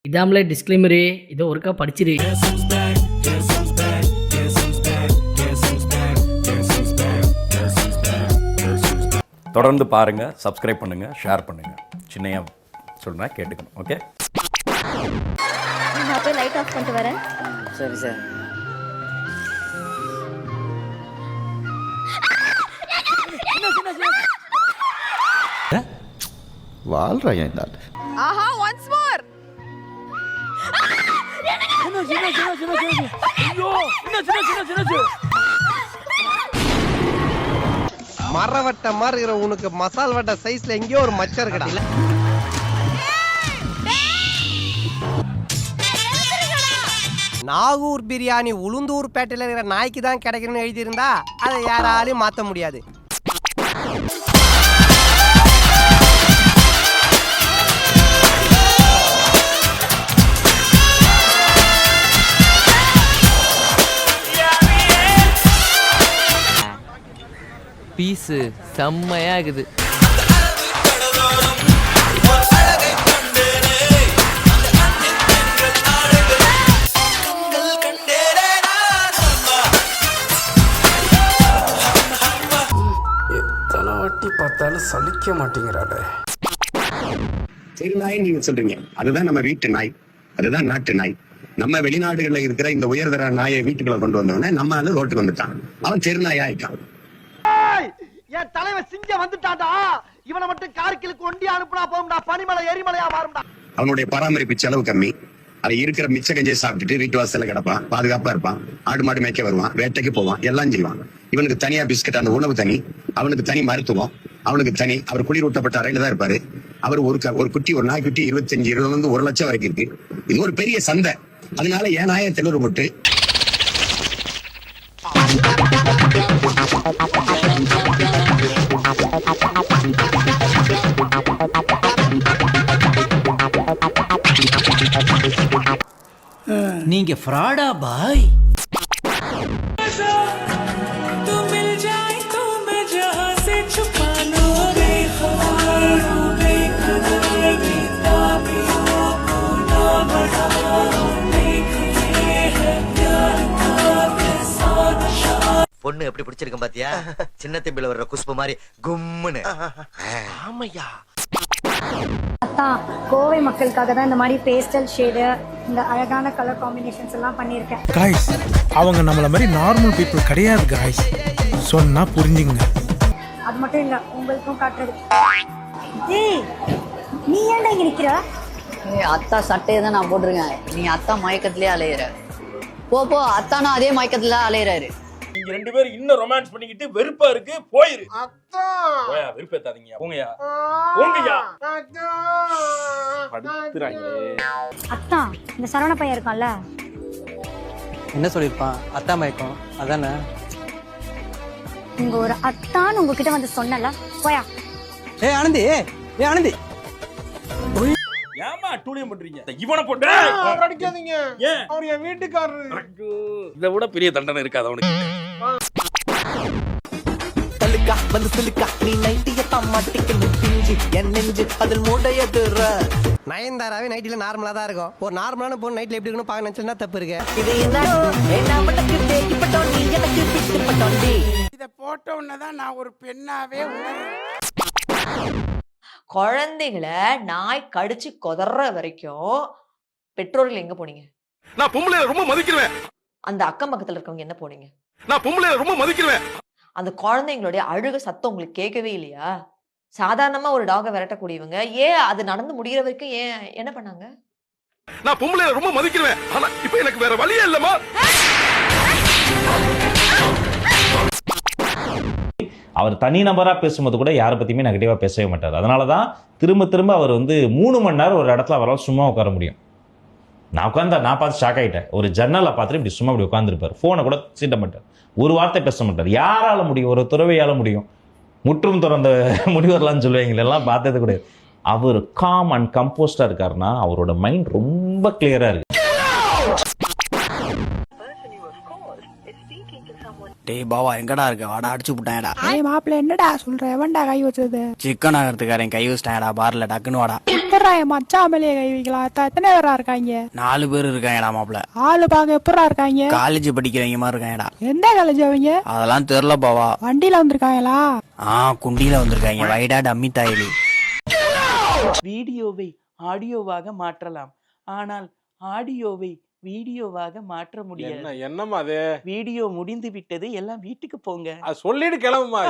இதாமலே disclaimer இதோ ஒருக்கா படிச்சிரு. தொடர்ந்து பாருங்கள், சப்ஸ்கிரைப் பண்ணுங்கள், ஷேர் பண்ணுங்கள். சின்னையா சொல்கிறேன், கேட்டுக்கணும். ஓகே, நான் போய் லைட் ஆஃப் பண்ணிட்டு வரேன். சரி சார். வாழ்றாயா இந்த ஆஹா ஒன்ஸ் மோர். மரவட்ட மாதிரி இருக்கிற உனக்கு மசால் வட்ட சைஸ்ல எங்கேயோ ஒரு மச்சம் இருக்குடா. நாகூர் பிரியாணி உளுந்தூர் பேட்டையில் இருக்கிற நாய்க்கு தான் கிடைக்கணும்னு எழுதியிருந்தா அதை யாராலையும் மாற்ற முடியாது. பீஸு செம்மையா இருக்குது. எத்தனை வாட்டி பார்த்தாலும் சலிக்க மாட்டேங்கிறாடே. சரி நாய் நீங்க சொல்றீங்க, அதுதான் நம்ம வீட்டு நாய், அதுதான் நாட்டு நாய். நம்ம வெளிநாடுகள்ல இருக்கிற இந்த உயர்தர நாயை வீட்டுக்குள்ள கொண்டு வந்தவனே நம்ம ஆளு ரோட்டுக்கு வந்துட்டான். அவன் தெருநாய் ஆயிட்டான். என் தலைவன் சிங்கம் வந்துட்டான்டா. இவனை மட்டும் கார்கிலுக்கு ஒண்டி அனுப்புனா போகும்டா, பனிமலை எரிமலையா மாறும்டா. அவனுடைய பராமரிப்பு செலவு கம்மி. அதை இருக்கிற மிச்ச கஞ்சியை சாப்பிட்டுட்டு வீட்டு வாசல்ல கிடப்பான், பாதுகாப்பா இருப்பான், ஆடு மாடு மேய்க்க வருவான், வேட்டைக்கு போவான், எல்லாம் செய்வான். இவனுக்கு தனியா பிஸ்கட், அந்த உணவு தனி, அவனுக்கு தனி மருத்துவம், அவனுக்கு தனி. அவர் குளிரூட்டப்பட்ட அறையில தான் இருப்பாரு. அவர் ஒரு குட்டி, ஒரு நாய்க்குட்டி 25-20 1 லட்சம் வரைக்கும் இருக்கு. இது ஒரு பெரிய சந்தை. அதனால என் நாயை தெளிவு போட்டு நீங்க ஃப்ராடா பாய்? பொண்ணு எப்படி பிடிச்சிருக்கும் பாத்தியா? சின்ன தம்பில வர்ற குஷ்பு மாதிரி கும்முன்னு. ஆமையா அதான் கோவை மக்களுக்காக தான் இந்த மாதிரி பேஸ்டல் ஷேடு, இந்த அழகான கலர் காம்பினேஷன்ஸ் எல்லாம் பண்ணியிருக்கேன். காய்ஸ், அவங்க நம்மள மாதிரி நார்மல் பீப்புள் கிடையாது காய்ஸ், சொன்னா புரிஞ்சுங்க. அது மட்டும் இல்ல, உங்களுக்கும் காட்டுறது. ஏய், நீ ஏன்டா இங்க நிக்கிற? அத்தா சட்டையை தான் நான் போட்டிருக்கேன். நீ அத்தா மயக்கத்திலே அலையிற. போ போ, அத்தானும் அதே மயக்கத்துல அலையிறாரு. நீங்க 2 பேரும் இன்னும் ரொமான்ஸ் பண்ணிக்கிட்டு வெறுப்பா இருக்கு, போயிரு. போயா, வெறுப்பேத்தாதீங்க. போங்கயா போங்கயா. படுத்துறாங்களே. அத்தா, இந்த சரவண பையன் இருக்கான்ல, என்ன சொல்லிருப்பான்? அத்தா மயக்கம் அதானே. இங்க ஒரு அத்தான்னு உங்ககிட்ட வந்து சொன்னல, போயா. ஏ ஆனந்தி, ஏ ஆனந்தி, ஏமா டூலியம் பண்றீங்க? இவனை போட்டு அடிக்காதீங்க. ஏன்? அவர் என் வீட்டுக்காரரு. இதை விட பெரிய தண்டனை இருக்காது அவனுக்கு. தலுக்கா வந்து சிலுக்கா, நீ நைட்டிய தம்மாட்டிக்கு பிஞ்சு என் நெஞ்சு அதில் மூடையதுற. நயன்தாராவே நைட்டில நார்மலா தான் இருக்கும். ஒரு நார்மலான பொண்ணு நைட்ல எப்படி இருக்குன்னு பார்க்க நினைச்சா தப்பு இருக்கு. இத போட்ட உடனேதான் நான் ஒரு பெண்ணாவே உணர்றேன். குழந்தைகளை நாய் கடிச்சு கொதற வரைக்கும் பெற்றோர்கள் எங்க போனீங்க? நான் பொம்பளை ரொம்ப மதிக்கிறேன். அந்த அக்கம் பக்கத்துல இருக்கவங்க என்ன போனீங்க? நான் பொம்பளை ரொம்ப மதிக்கிறேன். அந்த குழந்தைங்களுடைய அழுக சத்தம் உங்களுக்கு கேட்கவே இல்லையா? சாதாரணமா ஒரு டாகை விரட்டக்கூடியவங்க ஏன் அது நடந்து முடிகிற வரைக்கும் ஏன் என்ன பண்ணாங்க? நான் பொம்பளை ரொம்ப மதிக்கிறேன். ஆனா இப்ப எனக்கு வேற வழியே இல்லமா. அவர் தனிநபராக பேசும்போது கூட யாரை பற்றியுமே நெகட்டிவாக பேசவே மாட்டார். அதனால தான் திரும்ப திரும்ப அவர் 3 மணி நேரம் ஒரு இடத்துல அவரால் சும்மா உட்கார முடியும். நான் பார்த்து ஷாக் ஆகிட்டேன். ஒரு ஜன்னலை பார்த்துட்டு இப்படி சும்மா இப்படி உட்காந்துருப்பார். ஃபோனை கூட சீட்ட மாட்டார், ஒரு வார்த்தை பேச மாட்டார். யாரால முடியும்? ஒரு துறவையால் முடியும். முற்றும் துறந்த முடிவரலான்னு சொல்லுவீங்க, எல்லாம் பார்த்தது கிடையாது. அவர் காம் அண்ட் கம்போஸ்டாக இருக்காருன்னா அவரோட மைண்ட் ரொம்ப கிளியராக இருக்கு. டேய் பாவா எங்கடா இருக்க வாடா அடிச்சு விட்டாங்கடா. ஏய் மாப்பிள்ள என்னடா சொல்ற? எவன்டா கை வச்சது? சிக்கன் ஆகிறதுக்காரன் கை வச்சிட்டாங்கடா பார்ல டக்குன்னு வாடா. எப்படா என் மச்சான் மேலேயே கை வைக்கலாம்? எத்தனை பேரா இருக்காங்க? 4 பேர் இருக்காங்கடா மாப்பிள்ள. ஆளு பாக்க எப்படா இருக்காங்க? காலேஜ் படிக்கிறவங்க மாதிரி இருக்காங்கடா. எந்த காலேஜ் அவங்க? அதெல்லாம் தெரியல பாவா. வண்டியில வந்திருக்காங்களா? குண்டியில வந்திருக்காங்க. வைடா டம்மி தாயலி. வீடியோவை ஆடியோவாக மாற்றலாம், ஆனால் ஆடியோவை வீடியோவாக மாற்ற முடியாது. என்னம்மா அது? வீடியோ முடிந்து விட்டது, எல்லாம் வீட்டுக்கு போங்க. சொல்லிட்டு கிளம்புமா.